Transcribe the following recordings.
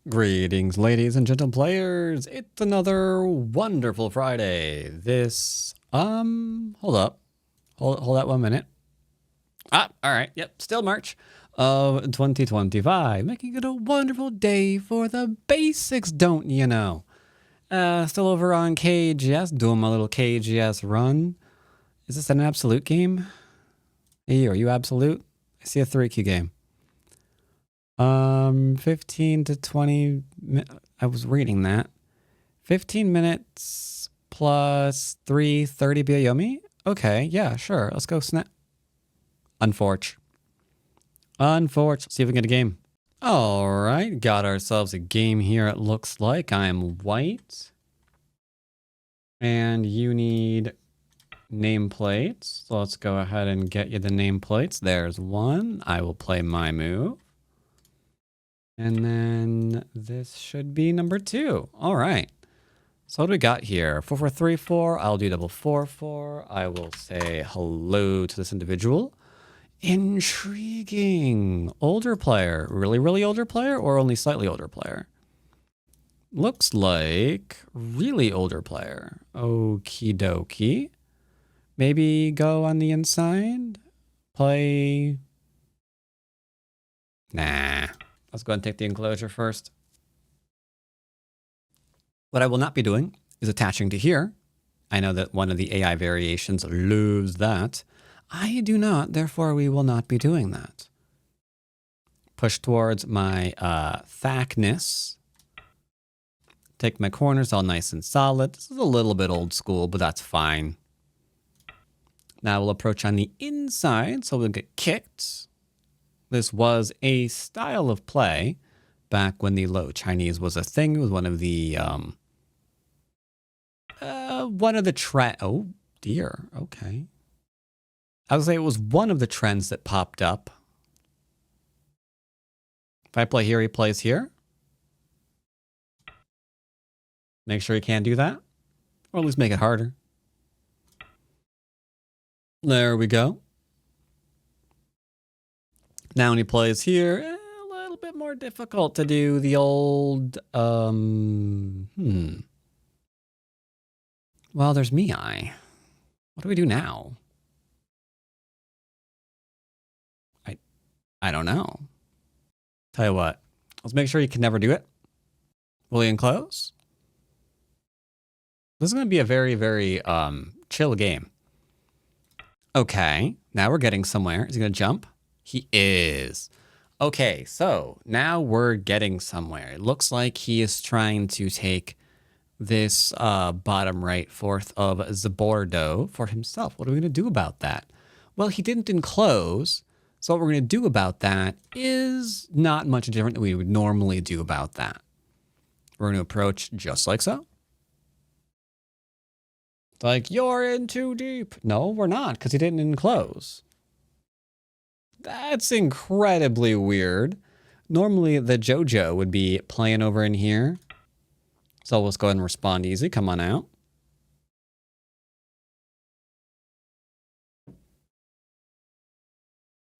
Greetings, ladies and gentle players. It's another wonderful Friday. Hold up. Hold that 1 minute. All right. Yep, still March of 2025. Making it a wonderful day for the basics, don't you know? Still over on KGS, doing my little KGS run. Is this an absolute game? Hey, are you absolute? I see a 3Q game. 15 to 20, I was reading that. 15 minutes plus 3:30 Biyomi? Okay, yeah, sure. Let's go snap. Unfortunate. See if we can get a game. All right, got ourselves a game here, it looks like. I'm white. And you need nameplates. So let's go ahead and get you the nameplates. There's one. I will play my move. And then this should be number 2. All right. So what do we got here? 4-4-3-4. I'll do double 4-4. I will say hello to this individual. Intriguing. Older player. Really, really older player or only slightly older player? Looks like really older player. Okie dokie. Maybe go on the inside. Play. Nah. Let's go ahead and take the enclosure first. What I will not be doing is attaching to here. I know that one of the AI variations loves that. I do not, therefore we will not be doing that. Push towards my thickness. Take my corners all nice and solid. This is a little bit old school, but that's fine. Now we'll approach on the inside, so we'll get kicked. This was a style of play back when the low Chinese was a thing. It was one of the oh dear. Okay. I would say it was one of the trends that popped up. If I play here, he plays here. Make sure he can't do that. Or at least make it harder. There we go. Now when he plays here, a little bit more difficult to do the old, Well, there's Miai. What do we do now? I don't know. Tell you what, let's make sure you can never do it. Will he enclose? This is going to be a very, very chill game. Okay, now we're getting somewhere. Is he going to jump? He is. Okay, so now we're getting somewhere. It looks like he is trying to take this bottom right fourth of Zabordo for himself. What are we going to do about that? Well, he didn't enclose. So what we're going to do about that is not much different than we would normally do about that. We're going to approach just like so. It's like, you're in too deep. No, we're not, because he didn't enclose. That's incredibly weird. Normally, the JoJo would be playing over in here. So let's go ahead and respond easy. Come on out.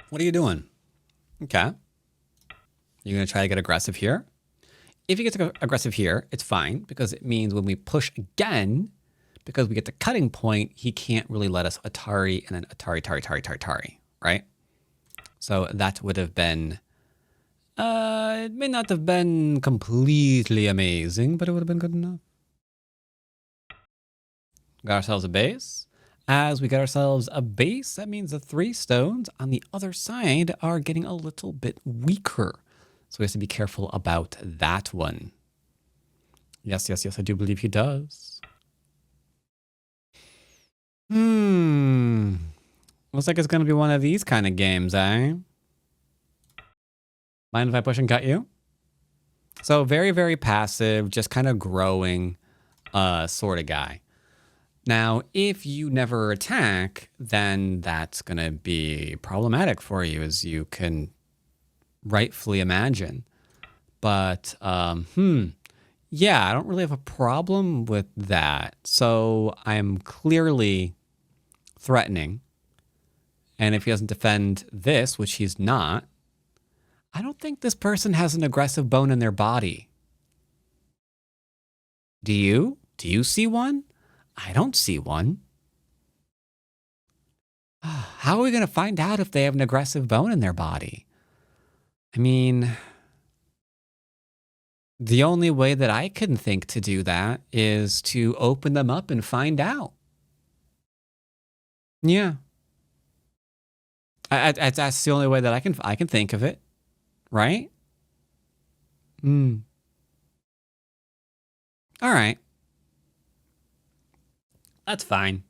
What are you doing? Okay. You're going to try to get aggressive here. If you get to aggressive here, it's fine, because it means when we push again, because we get the cutting point, he can't really let us Atari and then Atari, right? So that would have been, it may not have been completely amazing, but it would have been good enough. Got ourselves a base. As we get ourselves a base, that means the 3 stones on the other side are getting a little bit weaker. So we have to be careful about that one. Yes, I do believe he does. Looks like it's going to be one of these kind of games, eh? Mind if I push and cut you? So very, very passive, just kind of growing sort of guy. Now, if you never attack, then that's going to be problematic for you, as you can rightfully imagine. But, yeah, I don't really have a problem with that. So I'm clearly threatening. And if he doesn't defend this, which he's not, I don't think this person has an aggressive bone in their body. Do you? Do you see one? I don't see one. How are we going to find out if they have an aggressive bone in their body? I mean, the only way that I can think to do that is to open them up and find out. Yeah. That's the only way that I can think of it, right? All right. That's fine.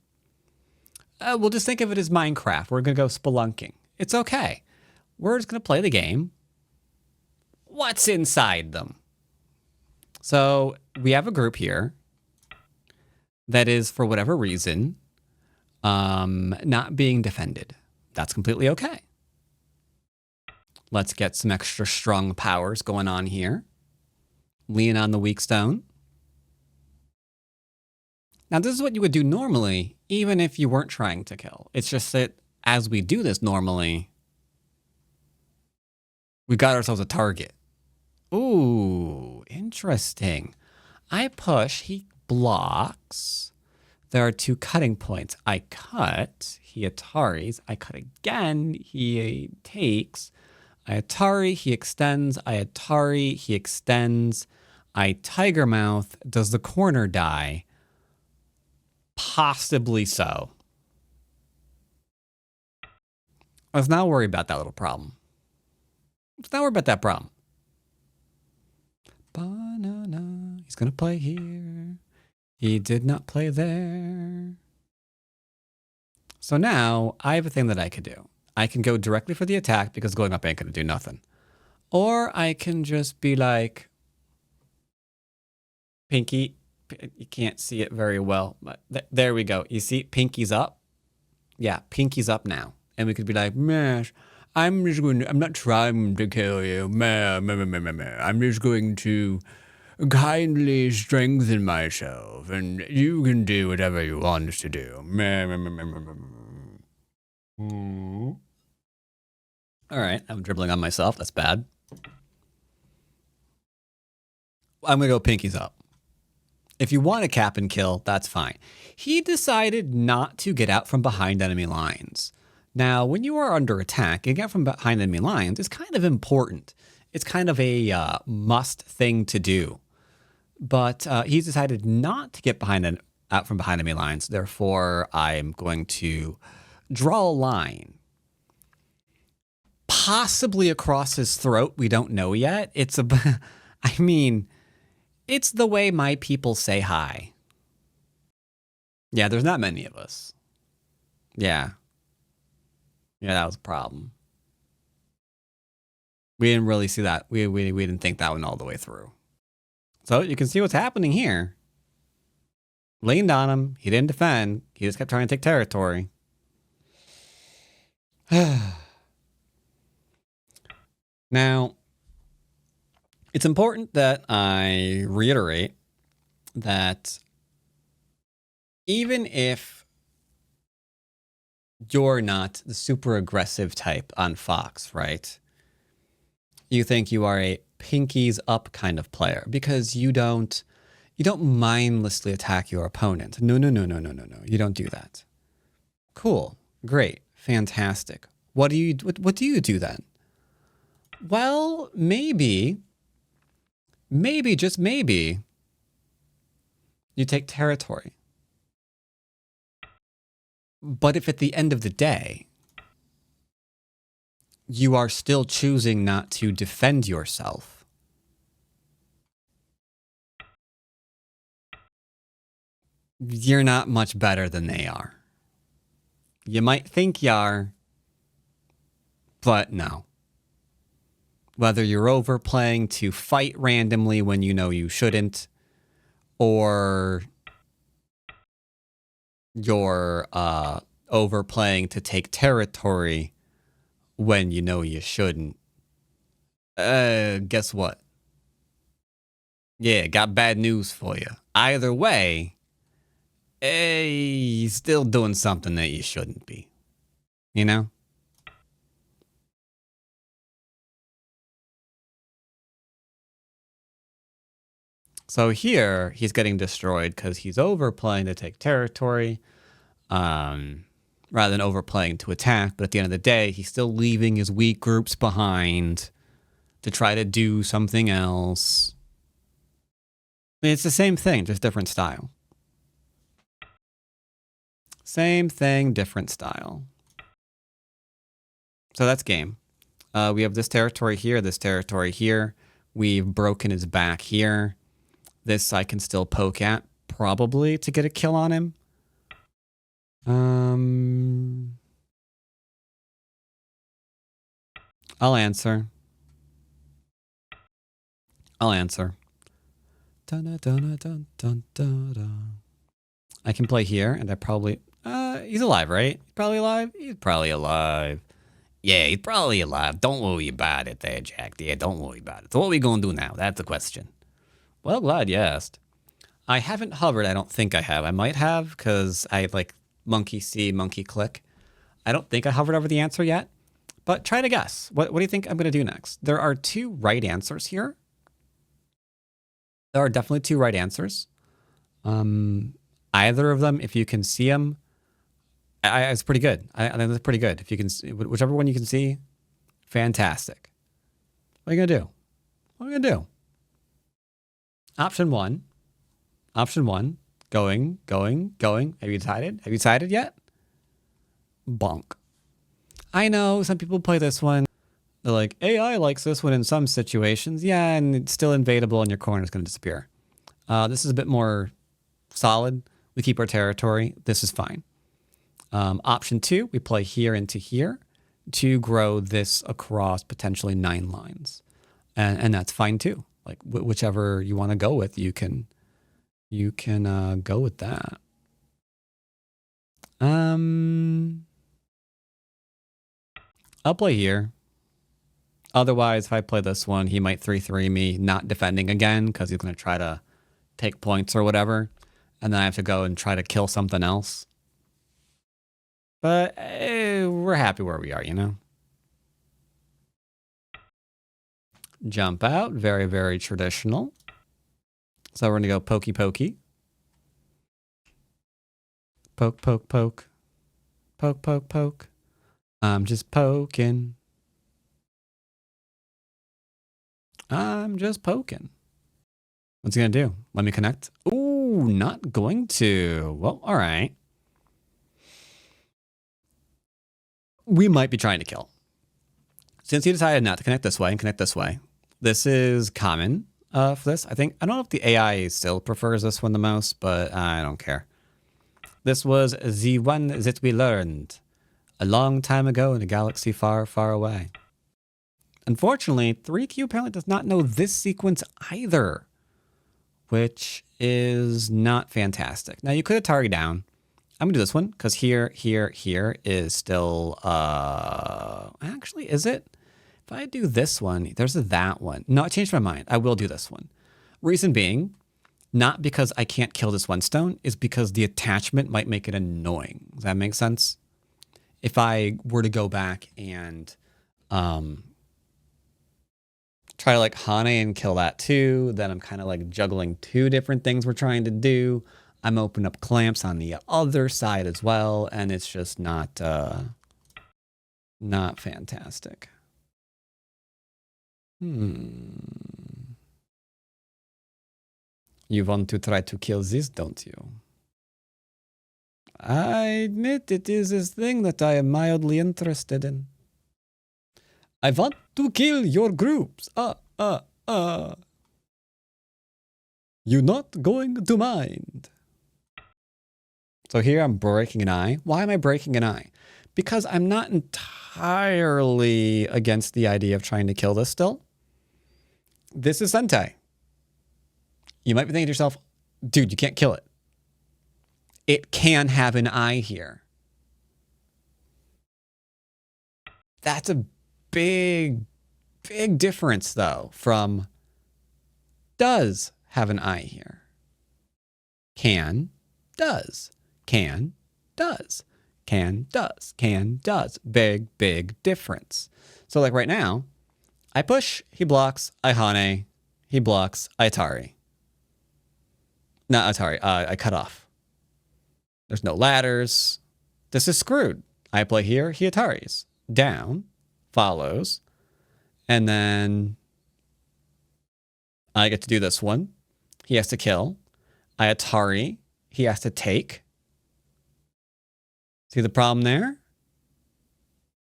We'll just think of it as Minecraft. We're going to go spelunking. It's okay. We're just going to play the game. What's inside them? So we have a group here that is, for whatever reason, not being defended. That's completely okay. Let's get some extra strong powers going on here. Lean on the weak stone. Now, this is what you would do normally, even if you weren't trying to kill. It's just that as we do this normally, we got ourselves a target. Ooh, interesting. I push, he blocks. There are 2 cutting points. I cut, he Ataris. I cut again, he takes. I Atari, he extends. I Atari, he extends. I Tiger Mouth. Does the corner die? Possibly so. Let's not worry about that little problem. Let's not worry about that problem. Banana. He's going to play here. He did not play there. So now I have a thing that I could do. I can go directly for the attack because going up ain't going to do nothing. Or I can just be like, Pinky, you can't see it very well, but there we go. You see, Pinky's up. Yeah, Pinky's up now. And we could be like, Mash, I'm not trying to kill you. I'm just going to kindly strengthen myself, and you can do whatever you want to do. All right, I'm dribbling on myself. That's bad. I'm going to go Pinky's up. If you want to cap and kill, that's fine. He decided not to get out from behind enemy lines. Now, when you are under attack, getting out from behind enemy lines is kind of important. It's kind of a must thing to do. But he's decided not to get out from behind enemy lines. Therefore, I'm going to draw a line. Possibly across his throat. We don't know yet. It's the way my people say hi. Yeah, there's not many of us. Yeah. Yeah, that was a problem. We didn't really see that. We didn't think that one all the way through. So you can see what's happening here. Leaned on him. He didn't defend. He just kept trying to take territory. Now, it's important that I reiterate that even if you're not the super aggressive type on Fox, right? You think you are a pinkies up kind of player because you don't mindlessly attack your opponent. No. You don't do that. Cool. Great. Fantastic. What do you do then? Well, maybe, just maybe, you take territory. But if at the end of the day, you are still choosing not to defend yourself, you're not much better than they are. You might think you are, but no. Whether you're overplaying to fight randomly when you know you shouldn't, or you're overplaying to take territory when you know you shouldn't. Guess what? Yeah, got bad news for you. Either way, you're still doing something that you shouldn't be. You know? So here, he's getting destroyed because he's overplaying to take territory, rather than overplaying to attack. But at the end of the day, he's still leaving his weak groups behind to try to do something else. I mean, it's the same thing, just different style. Same thing, different style. So that's game. We have this territory here, this territory here. We've broken his back here. This I can still poke at, probably, to get a kill on him. I'll answer. I'll answer. Dun, dun, dun, dun, dun, dun. I can play here, and I probably... he's alive, right? He's probably alive? He's probably alive. Yeah, he's probably alive. Don't worry about it there, Jack. Yeah, don't worry about it. So what are we going to do now? That's the question. Well, glad you asked. I haven't hovered. I don't think I have. I might have, because I like monkey see, monkey click. I don't think I hovered over the answer yet, but try to guess. What do you think I'm going to do next? There are two right answers here. There are definitely two right answers. Either of them, if you can see them, it's pretty good. I think that's pretty good. If you can, whichever one you can see, fantastic. What are you going to do? What are you going to do? Option one, going. Have you decided? Have you decided yet? Bonk. I know some people play this one. They're like, AI likes this one in some situations. Yeah, and it's still invadable and your corner is going to disappear. This is a bit more solid. We keep our territory. This is fine. Option two, we play here into here to grow this across potentially 9 lines. And that's fine too. Like whichever you want to go with, you can go with that. I'll play here. Otherwise, if I play this one, he might 3-3 me, not defending again, because he's going to try to take points or whatever. And then I have to go and try to kill something else. But we're happy where we are, you know? Jump out. Very, very traditional. So we're going to go pokey pokey. Poke, poke, poke. Poke, poke, poke. I'm just poking. I'm just poking. What's he going to do? Let me connect? Ooh, not going to. Well, all right. We might be trying to kill. Since he decided not to connect this way and connect this way, this is common for this. I don't know if the AI still prefers this one the most, but I don't care. This was the one that we learned a long time ago in a galaxy far, far away. Unfortunately, 3Q apparently does not know this sequence either, which is not fantastic. Now, you could have targeted down. I'm going to do this one because here is still... actually, is it? If I do this one, there's that one. No, I changed my mind. I will do this one. Reason being, not because I can't kill this one stone, is because the attachment might make it annoying. Does that make sense? If I were to go back and try to like Hane and kill that too, then I'm kind of like juggling two different things we're trying to do. I'm opening up clamps on the other side as well, and it's just not fantastic. You want to try to kill this, don't you? I admit it is this thing that I am mildly interested in. I want to kill your groups. You're not going to mind. So here I'm breaking an eye. Why am I breaking an eye? Because I'm not entirely against the idea of trying to kill this still. This is Sentai. You might be thinking to yourself, dude, you can't kill it. It can have an eye here. That's a big, big difference, though, from does have an eye here. Can, does. Can, does. Can, does. Can, does. Big, big difference. So like right now, I push, he blocks, I Hane, he blocks, I Atari. No, Atari. I cut off. There's no ladders. This is screwed. I play here, he Ataris. Down, follows, and then I get to do this one. He has to kill. I Atari. He has to take. See the problem there?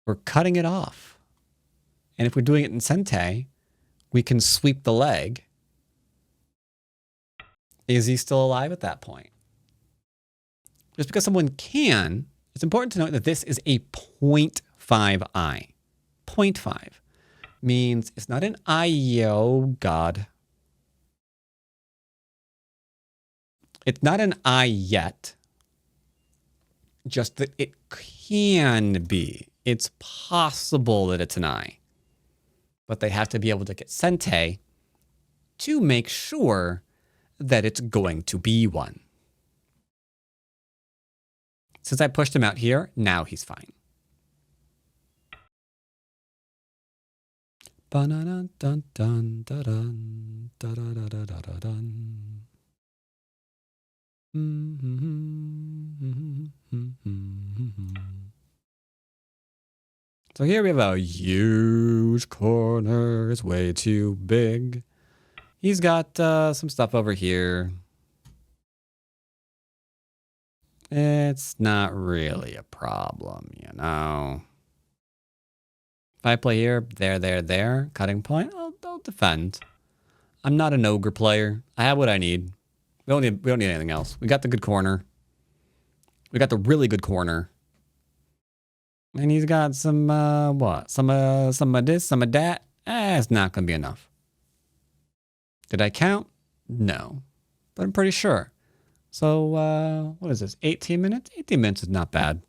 We're cutting it off. And if we're doing it in Sente, we can sweep the leg. Is he still alive at that point? Just because someone can, it's important to note that this is a 0.5i. 0.5 means it's not an I, oh God. It's not an I yet. Just that it can be. It's possible that it's an I. But they have to be able to get Sente to make sure that it's going to be one. Since I pushed him out here, now he's fine. So here we have a huge corner. It's way too big. He's got some stuff over here. It's not really a problem, you know. If I play here, there, cutting point, I'll defend. I'm not an ogre player. I have what I need. We don't need anything else. We got the good corner. We got the really good corner. And he's got some, what? Some of this, some of that. It's not going to be enough. Did I count? No. But I'm pretty sure. So, what is this? 18 minutes? 18 minutes is not bad.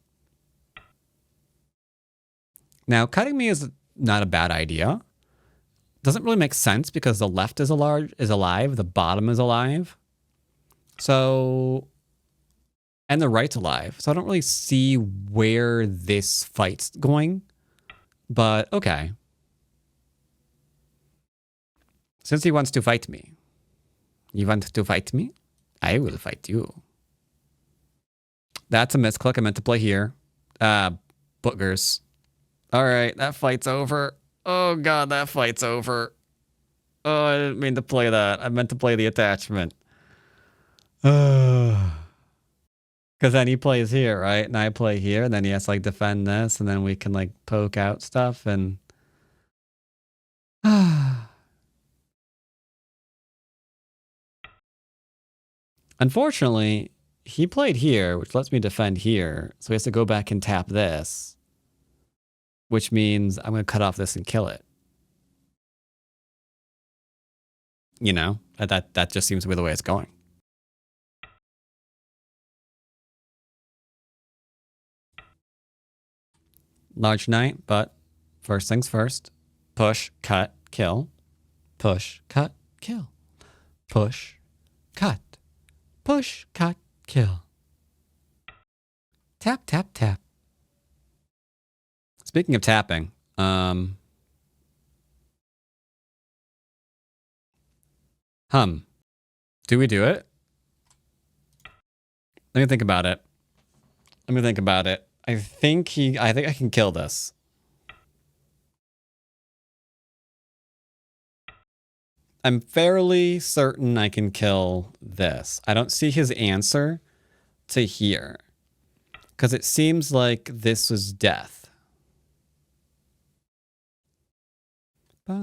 Now, cutting me is not a bad idea. Doesn't really make sense because the left is alive, the bottom is alive. So, and the right's alive. So I don't really see where this fight's going. But, okay. Since he wants to fight me. You want to fight me? I will fight you. That's a misclick. I meant to play here. Boogers. All right, that fight's over. Oh, God, that fight's over. Oh, I didn't mean to play that. I meant to play the attachment. Because then he plays here, right? And I play here, and then he has to, like, defend this, and then we can, like, poke out stuff, and... Unfortunately, he played here, which lets me defend here. So he has to go back and tap this. Which means I'm going to cut off this and kill it. You know, that just seems to be the way it's going. Large knight, but first things first. Push, cut, kill. Push, cut, kill. Push, cut. Push, cut, kill. Tap, tap, tap. Speaking of tapping, Do we do it? Let me think about it. I think I can kill this. I'm fairly certain I can kill this. I don't see his answer to here. Because it seems like this was death. I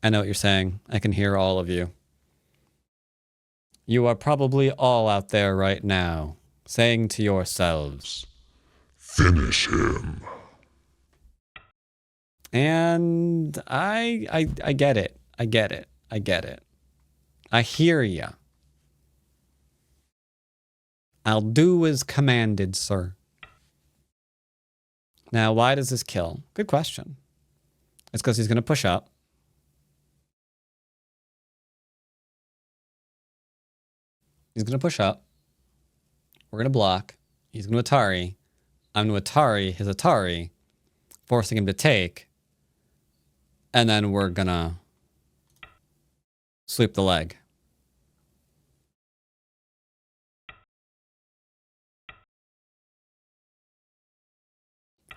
know what you're saying. I can hear all of you. You are probably all out there right now, saying to yourselves, "Finish him." And I get it. I get it. I hear ya. I'll do as commanded, sir. Now, why does this kill? Good question. It's because he's going to push up. He's going to push up. We're going to block. He's going to Atari. I'm going to Atari his Atari. forcing him to take. And then we're gonna sweep the leg.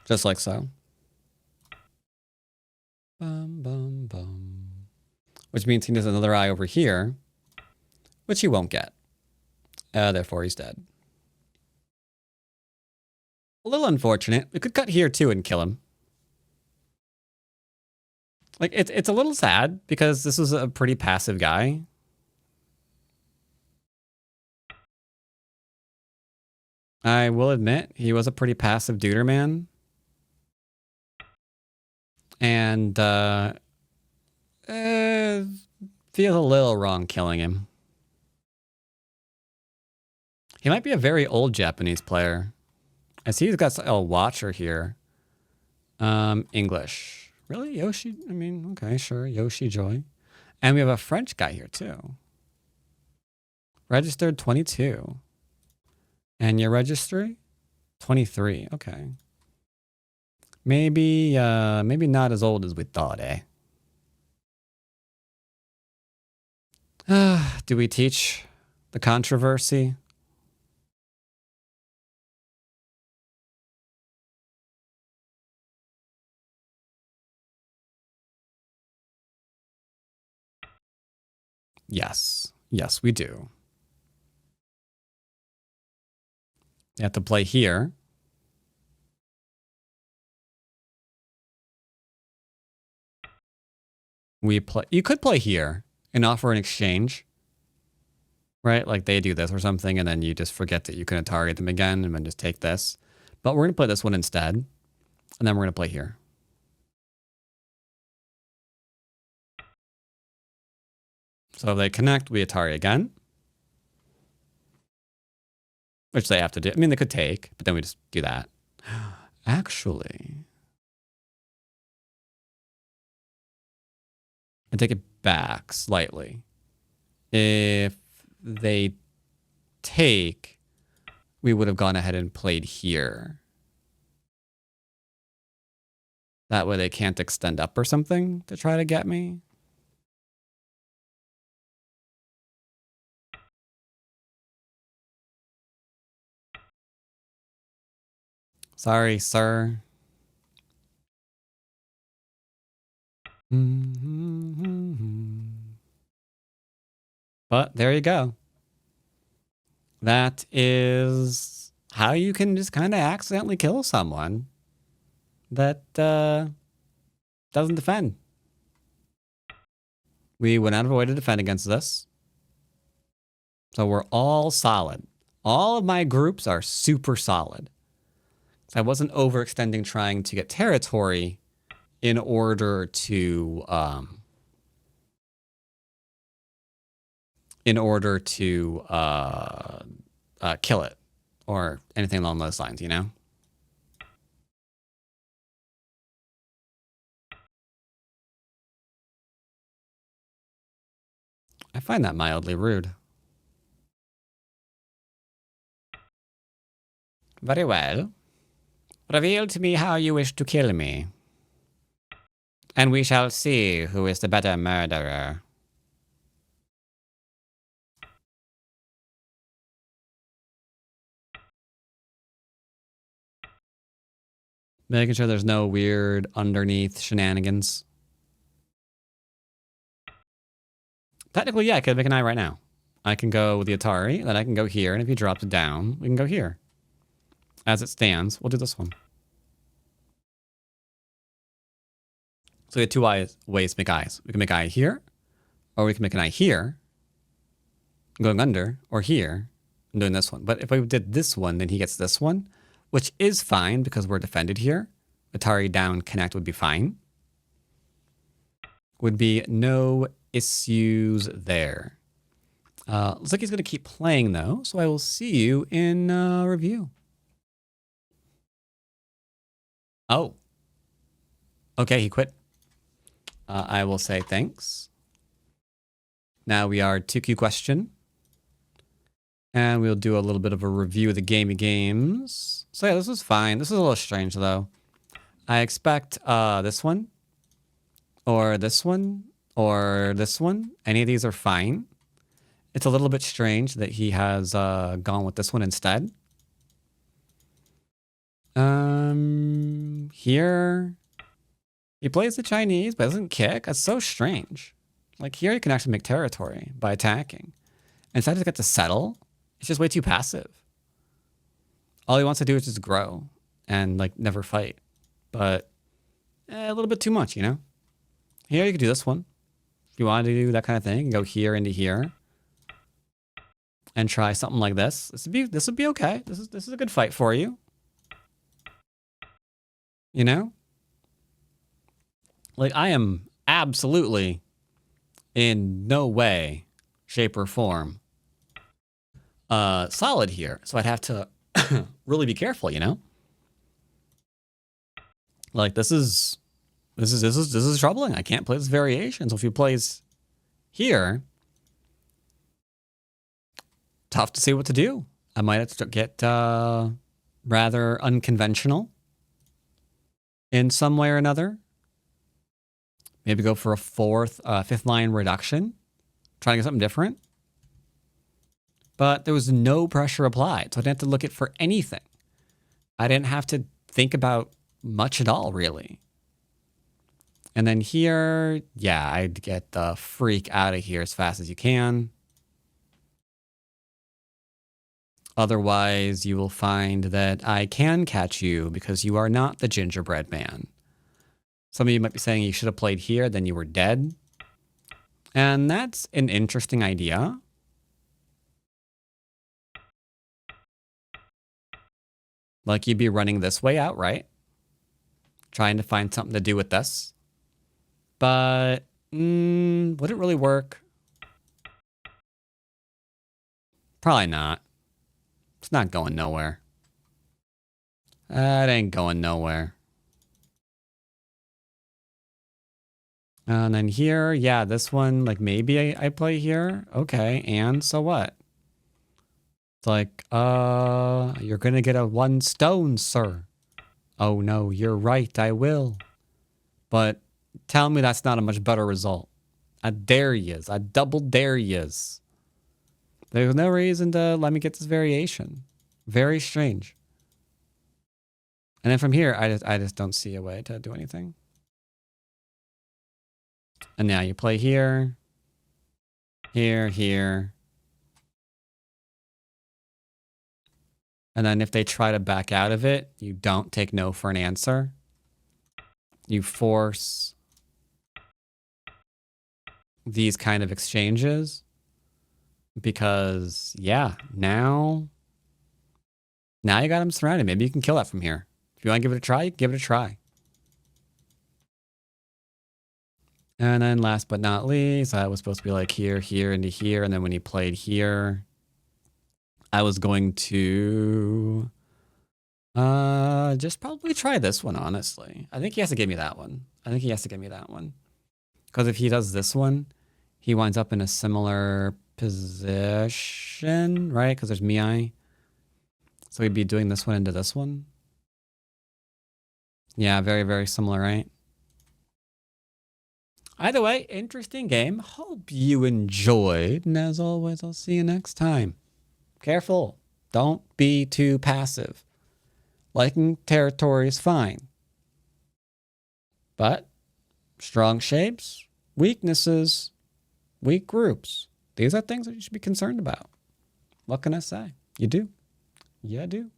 Just like so. Bum, bum, bum. Which means he needs another eye over here, which he won't get. Therefore, he's dead. A little unfortunate. We could cut here too and kill him. Like, it's a little sad because this is a pretty passive guy. I will admit, he was a pretty passive duder man. And, feels a little wrong killing him. He might be a very old Japanese player. I see he's got a watcher here. English. Really? Yoshi? I mean, okay, sure. Yoshi Joy. And we have a French guy here too. Registered 22. And your registry? 23. Okay. Maybe not as old as we thought, eh? Do we teach the controversy? Yes. Yes, we do. You have to play here. You could play here and offer an exchange. Right? Like they do this or something, and then you just forget that you can target them again and then just take this. But we're going to play this one instead. And then we're going to play here. So if they connect, we Atari again. Which they have to do. I mean, they could take, but then we just do that. Actually, I take it back slightly. If they take, we would have gone ahead and played here. That way they can't extend up or something to try to get me. Sorry, sir. But there you go. That is how you can just kind of accidentally kill someone that doesn't defend. We went out of our way to defend against this. So we're all solid. All of my groups are super solid. So I wasn't overextending trying to get territory in order to kill it or anything along those lines, you know? I find that mildly rude. Very well. Reveal to me how you wish to kill me. And we shall see who is the better murderer. Making sure there's no weird underneath shenanigans. Technically, yeah, I could make an eye right now. I can go with the Atari, then I can go here, and if he drops it down, we can go here. As it stands, we'll do this one. So we have two ways to make eyes. We can make eye here, or we can make an eye here, going under, or here, and doing this one. But if I did this one, then he gets this one, which is fine because we're defended here. Atari down, connect would be fine. Would be no issues there. Looks like he's going to keep playing, though, so I will see you in review. Oh. Okay, he quit. I will say thanks. Now we are 2Q question. And we'll do a little bit of a review of the gamey games. So yeah, this was fine. This is a little strange, though. I expect this one, or this one, or this one. Any of these are fine. It's a little bit strange that he has gone with this one instead. Here, he plays the Chinese, but doesn't kick. That's so strange. Like here, you can actually make territory by attacking. Instead, to get to settle, it's just way too passive. All he wants to do is just grow and like never fight. But a little bit too much, you know? Here, you could do this one. If you wanted to do that kind of thing, go here into here. And try something like this. This would be okay. This is a good fight for you. You know? Like I am absolutely in no way, shape, or form solid here. So I'd have to really be careful, you know? Like this is troubling. I can't play this variation. So if he plays here, tough to see what to do. I might have to get rather unconventional in some way or another. Maybe go for a fifth line reduction. Try to get something different. But there was no pressure applied, so I didn't have to look at for anything. I didn't have to think about much at all, really. And then here, yeah, I'd get the freak out of here as fast as you can. Otherwise, you will find that I can catch you because you are not the gingerbread man. Some of you might be saying you should have played here, then you were dead. And that's an interesting idea. Like you'd be running this way out, right? Trying to find something to do with this. But would it really work? Probably not. It's not going nowhere. That ain't going nowhere. And then here, yeah, this one, like maybe I play here. Okay, and so what? It's like, you're gonna get a 1 stone, sir. Oh no, you're right, I will. But tell me that's not a much better result. I dare yous. I double dare yous. There's no reason to let me get this variation. Very strange. And then from here, I just don't see a way to do anything. And now you play here, here, here. And then if they try to back out of it, you don't take no for an answer. You force these kind of exchanges. Because, yeah, now you got him surrounded. Maybe you can kill that from here. If you want to give it a try, give it a try. And then last but not least, I was supposed to be like here, here, into here. And then when he played here, I was going to just probably try this one, honestly. I think he has to give me that one. Because if he does this one, he winds up in a similar position, right? Because there's Miai. So he'd be doing this one into this one. Yeah, very, very similar, right? Either way, interesting game. Hope you enjoyed. And as always, I'll see you next time. Careful. Don't be too passive. Liking territory is fine. But strong shapes, weaknesses, weak groups. These are things that you should be concerned about. What can I say? You do. Yeah, I do.